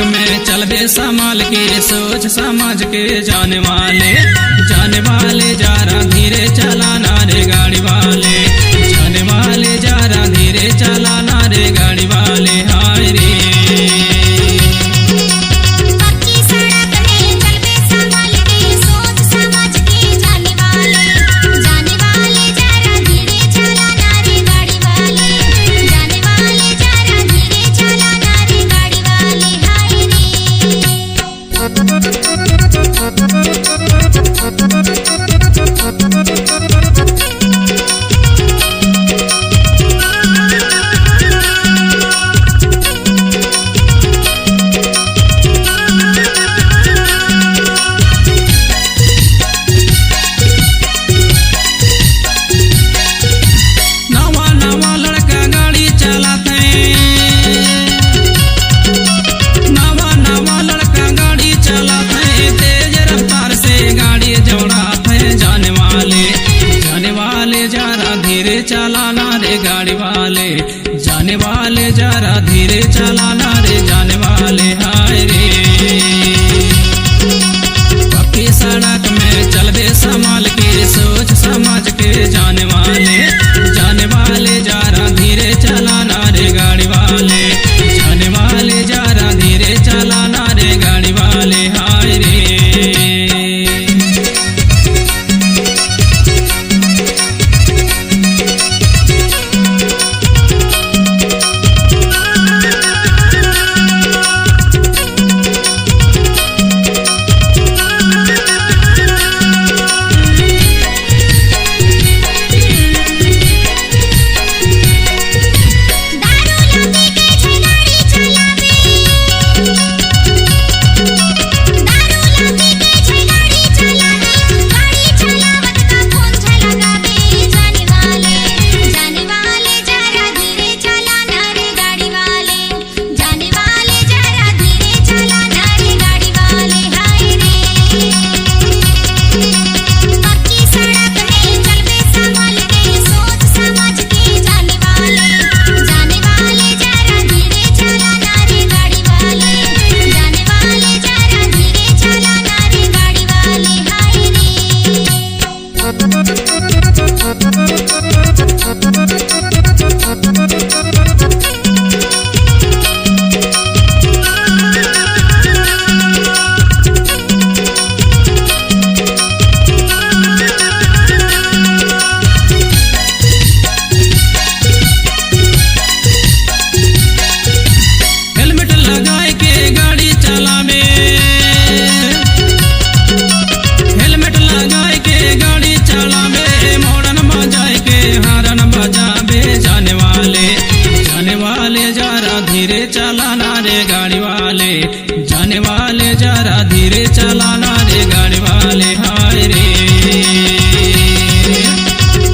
में चलबे संभाल के, सोच समझ के जाने वाले जरा धीरे चलाना रे गाड़ी वाले, जाने वाले जरा धीरे चलाना रे गाड़ी वाले। हाय रे चलाना रे गाड़ी वाले, जाने वाले जरा धीरे चलाना रे जाने वाले। हाय रे पक्की सड़क में चलबे संभाल के, सोच समझ के जाने वाले जरा धीरे चलाना रे गाड़ी वाले, जाने वाले जरा धीरे चलाना रे गाड़ी वाले। हाय रे धीरे चलाना रे गाड़ी वाले, जाने वाले जरा धीरे चलाना रे गाड़ी वाले। हाय रे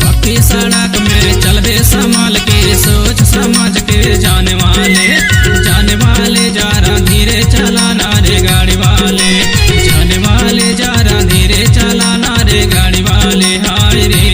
पक्की सड़क में चलबे संभाल के, सोच समझ के जाने वाले जरा धीरे चलाना रे गाड़ी वाले, जाने वाले जरा धीरे चलाना रे गाड़ी वाले। हाय रे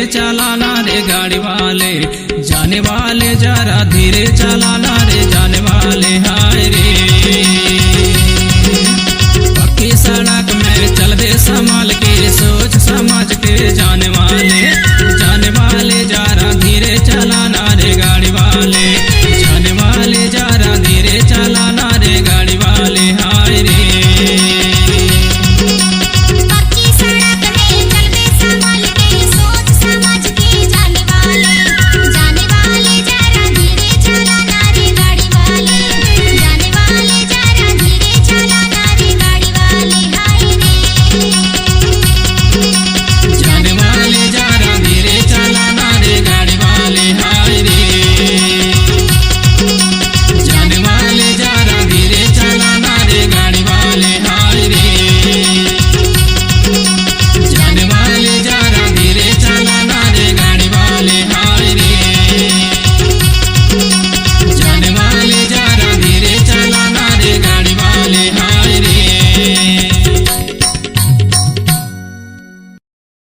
चलाना रे गाड़ी वाले, जाने वाले जरा धीरे चलाना रे जाने वाले। हाय रे पक्की सड़क में चल बे संभाल के, सोच समझ के जाने वाले।